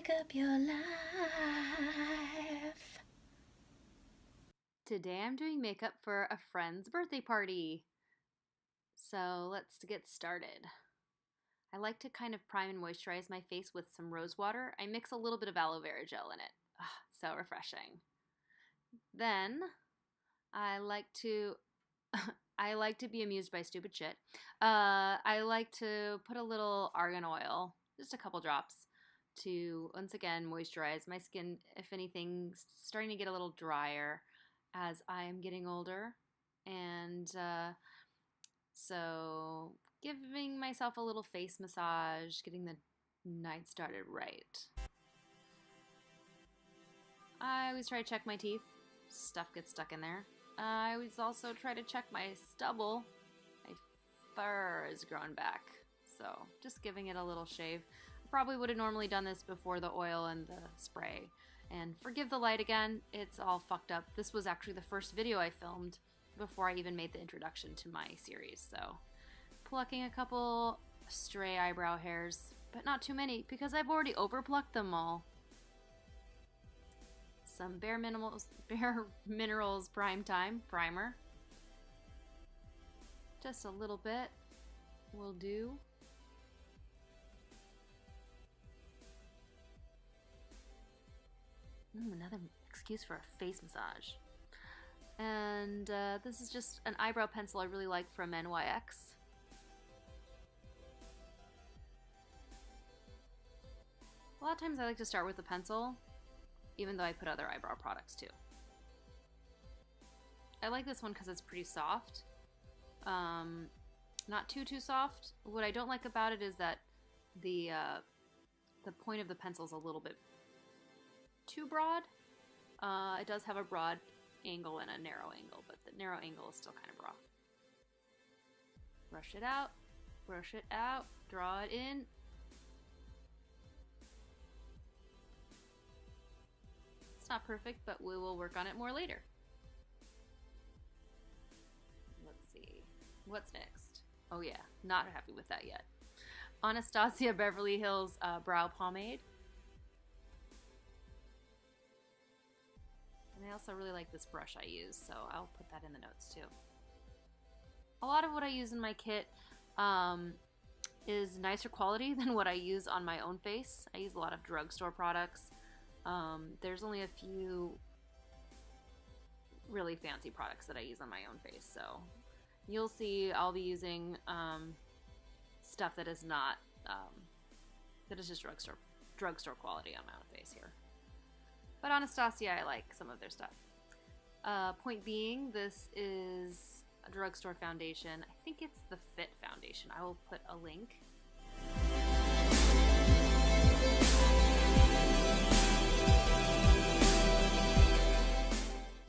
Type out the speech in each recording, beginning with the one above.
make up your life. Today I'm doing makeup for a friend's birthday party. So let's get started. I like to kind of prime and moisturize my face with some rose water. I mix a little bit of aloe vera gel in it. So refreshing. Then I like to be amused by stupid shit. I like to put a little argan oil, just a couple drops, to once again moisturize my skin. If anything, starting to get a little drier as I am getting older, and so giving myself a little face massage, getting the night started right. I always try to check my teeth. Stuff gets stuck in there. I always also try to check my stubble. My fur is growing back, so just giving it a little shave. I probably would have normally done this before the oil and the spray. And forgive the light again, it's all fucked up. This was actually the first video I filmed before I even made the introduction to my series, so plucking a couple stray eyebrow hairs, but not too many because I've already overplucked them all. Some Bare Minerals Prime Time primer. Just a little bit will do. Another excuse for a face massage. And this is just an eyebrow pencil I really like from NYX. A lot of times I like to start with the pencil, even though I put other eyebrow products too. I like this one because it's pretty soft. Not too soft. What I don't like about it is that the point of the pencil is a little bit too broad. It does have a broad angle and a narrow angle, but the narrow angle is still kind of raw. Brush it out, draw it in. It's not perfect, but we will work on it more later. Let's see, what's next? Oh yeah, not happy with that yet. Anastasia Beverly Hills brow pomade. And I also really like this brush I use, so I'll put that in the notes too. A lot of what I use in my kit is nicer quality than what I use on my own face. I use a lot of drugstore products. There's only a few really fancy products that I use on my own face, so you'll see I'll be using stuff that is not, that is just drugstore quality on my own face here. But Anastasia, I like some of their stuff. Point being, this is a drugstore foundation. I think it's the Fit foundation. I will put a link.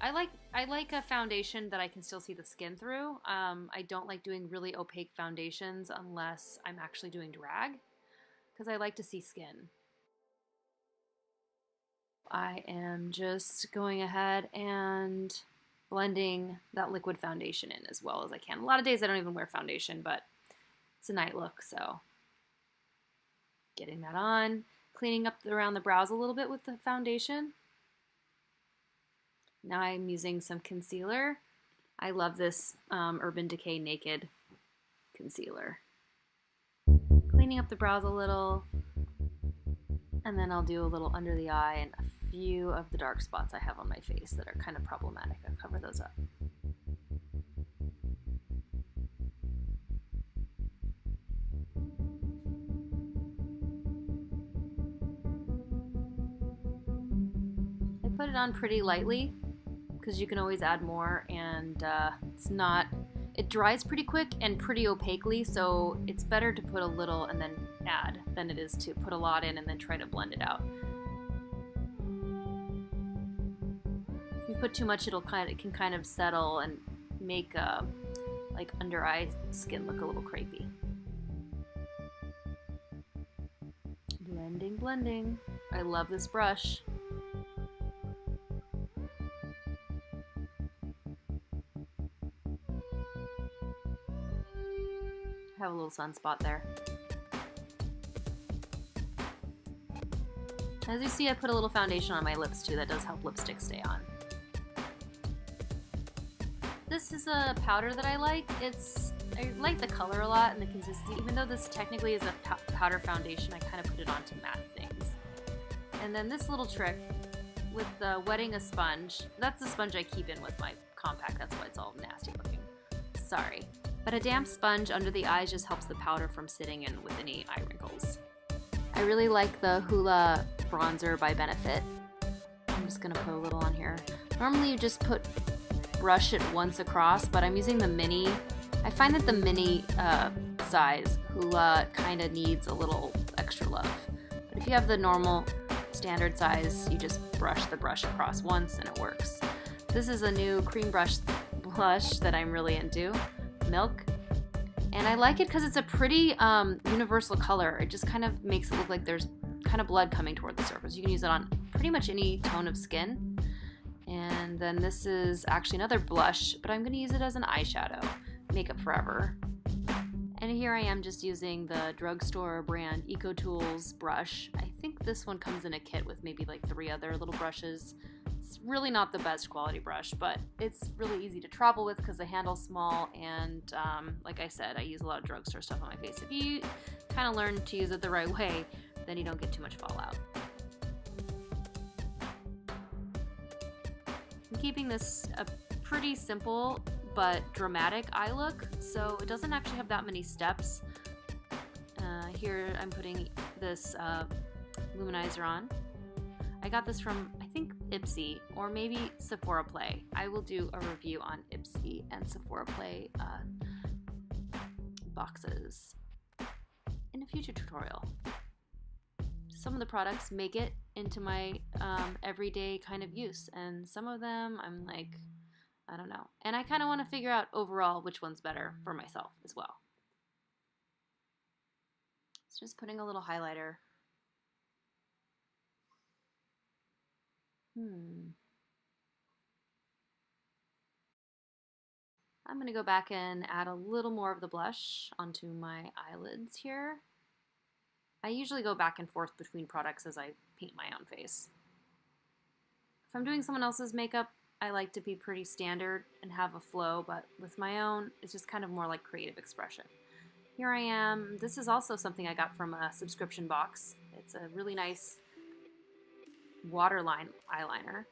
I like a foundation that I can still see the skin through. I don't like doing really opaque foundations unless I'm actually doing drag, because I like to see skin. I am just going ahead and blending that liquid foundation in as well as I can. A lot of days I don't even wear foundation, but it's a night look, so getting that on, cleaning up around the brows a little bit with the foundation. Now I'm using some concealer. I love this Urban Decay Naked concealer. Cleaning up the brows a little, and then I'll do a little under the eye and a few of the dark spots I have on my face that are kind of problematic. I'll cover those up. I put it on pretty lightly because you can always add more, and it dries pretty quick and pretty opaquely, so it's better to put a little and then add than it is to put a lot in and then try to blend it out. If you put too much, it can kind of settle and make like under eye skin look a little crepey. Blending. I love this brush. I have a little sunspot there. As you see, I put a little foundation on my lips too. That does help lipstick stay on. This is a powder that I like. I like the color a lot and the consistency. Even though this technically is a powder foundation, I kind of put it onto matte things. And then this little trick with wetting a sponge. That's the sponge I keep in with my compact. That's why it's all nasty looking. Sorry. But a damp sponge under the eyes just helps the powder from sitting in with any eye wrinkles. I really like the Hoola bronzer by Benefit. I'm just gonna put a little on here. Normally you just brush it once across, but I'm using the mini. I find that the mini size Hoola kind of needs a little extra love. But if you have the normal standard size, you just brush the brush across once and it works. This is a new cream brush blush that I'm really into, Milk. And I like it because it's a pretty universal color. It just kind of makes it look like there's kind of blood coming toward the surface. You can use it on pretty much any tone of skin. And then this is actually another blush, but I'm going to use it as an eyeshadow. Makeup Forever. And here I am just using the drugstore brand EcoTools brush. I think this one comes in a kit with maybe like 3 other little brushes. It's really not the best quality brush, but it's really easy to travel with because the handle's small, and like I said, I use a lot of drugstore stuff on my face. If you kind of learn to use it the right way, then you don't get too much fallout. I'm keeping this a pretty simple but dramatic eye look, so it doesn't actually have that many steps. Here I'm putting this luminizer on. I got this from, I think, Ipsy, or maybe Sephora Play. I will do a review on Ipsy and Sephora Play boxes in a future tutorial. Some of the products make it into my everyday kind of use, and some of them I'm like, I don't know. And I kind of want to figure out overall which one's better for myself as well. So just putting a little highlighter. I'm going to go back and add a little more of the blush onto my eyelids here. I usually go back and forth between products as I paint my own face. If I'm doing someone else's makeup, I like to be pretty standard and have a flow, but with my own, it's just kind of more like creative expression. Here I am. This is also something I got from a subscription box. It's a really nice waterline eyeliner.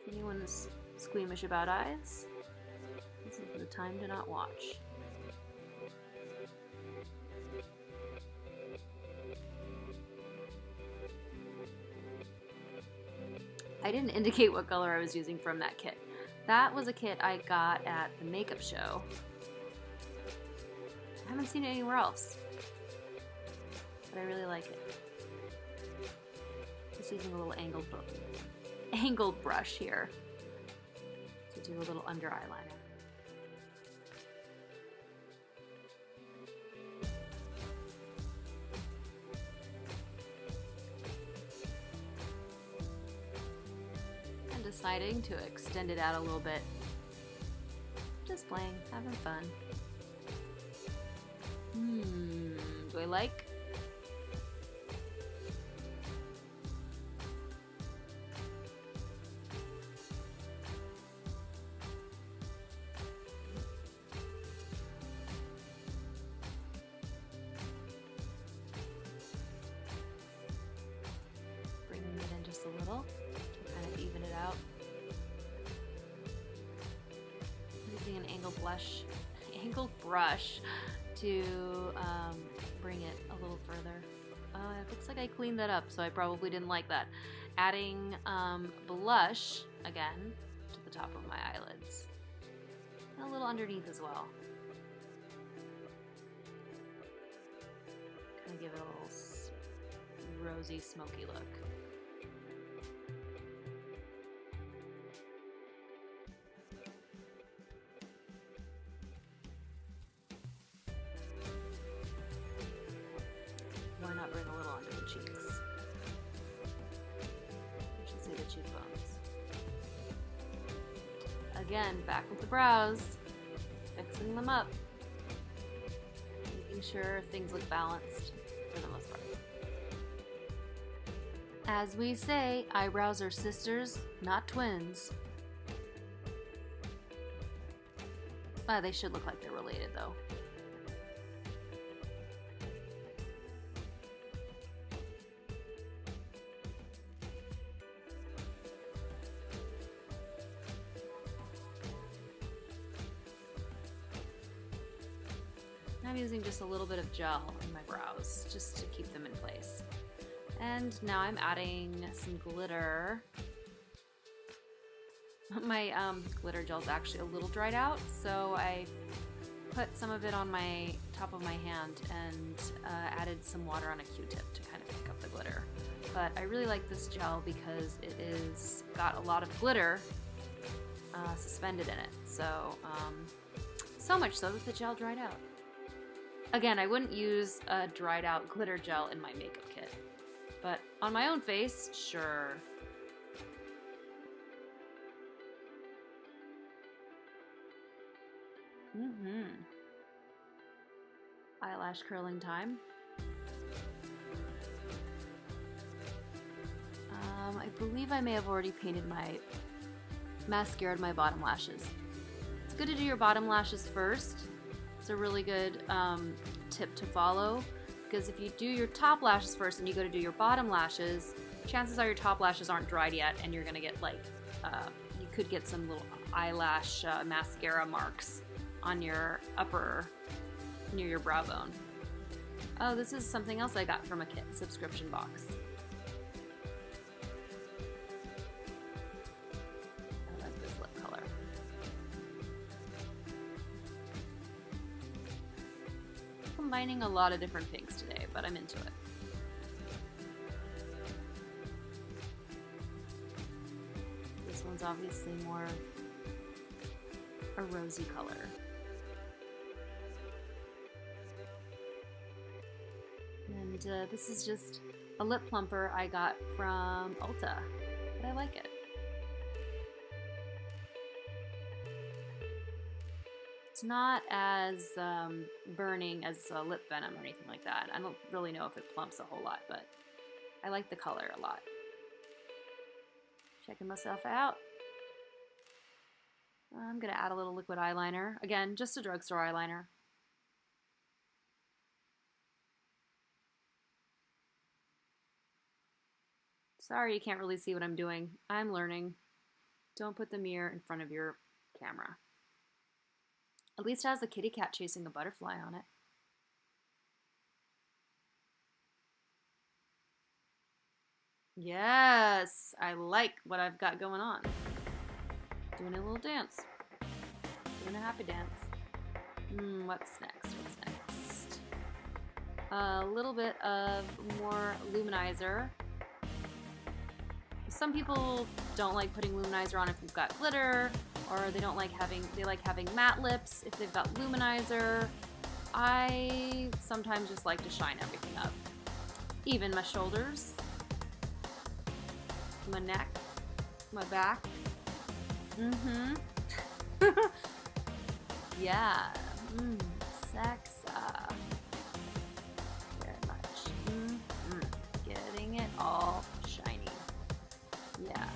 If anyone is squeamish about eyes, this is the time to not watch. I didn't indicate what color I was using from that kit. That was a kit I got at the makeup show. I haven't seen it anywhere else, but I really like it. Just using a little angled brush here to do a little under eyeliner. Deciding to extend it out a little bit. Just playing, having fun. Do I like? Bringing it in just a little. Kind of even it out. Using an angled brush to bring it a little further. It looks like I cleaned that up, so I probably didn't like that. Adding blush again to the top of my eyelids. And a little underneath as well. Kind of give it a little rosy, smoky look. Why not bring a little under the cheeks? I should say the cheekbones. Again, back with the brows, fixing them up. making sure things look balanced for the most part. As we say, eyebrows are sisters, not twins. They should look like they're related, though. I'm using just a little bit of gel in my brows just to keep them in place. And now I'm adding some glitter. My glitter gel is actually a little dried out, so I put some of it on my top of my hand and added some water on a Q-tip to kind of pick up the glitter. But I really like this gel because it is got a lot of glitter suspended in it. So, so much so that the gel dried out. Again, I wouldn't use a dried out glitter gel in my makeup kit, but on my own face, sure. Eyelash curling time. I believe I may have already painted my mascara to my bottom lashes. It's good to do your bottom lashes first. It's a really good tip to follow, because if you do your top lashes first and you go to do your bottom lashes, chances are your top lashes aren't dried yet and you're gonna get like, you could get some little eyelash mascara marks on your upper, near your brow bone. Oh, this is something else I got from a kit subscription box. I like this lip color. Combining a lot of different pinks today, but I'm into it. This one's obviously more a rosy color. And this is just a lip plumper I got from Ulta, but I like it. It's not as burning as lip venom or anything like that. I don't really know if it plumps a whole lot, but I like the color a lot. Checking myself out. I'm gonna add a little liquid eyeliner. Again, just a drugstore eyeliner. Sorry you can't really see what I'm doing. I'm learning. Don't put the mirror in front of your camera. At least it has a kitty cat chasing a butterfly on it. Yes, I like what I've got going on. Doing a little dance. Doing a happy dance. What's next? What's next? A little bit of more luminizer. Some people don't like putting luminizer on if you've got glitter, or they like having matte lips if they've got luminizer. I sometimes just like to shine everything up. Even my shoulders, my neck, my back. Yeah. Sexa. Very much. Getting it all shiny. Yeah.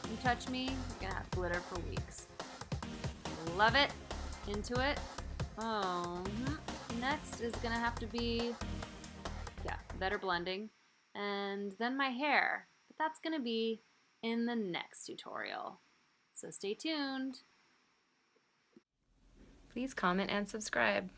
You touch me, you're gonna have glitter for weeks. Love it. Into it. Next is gonna have to be, better blending. And then my hair. But that's gonna be in the next tutorial. So stay tuned. Please comment and subscribe.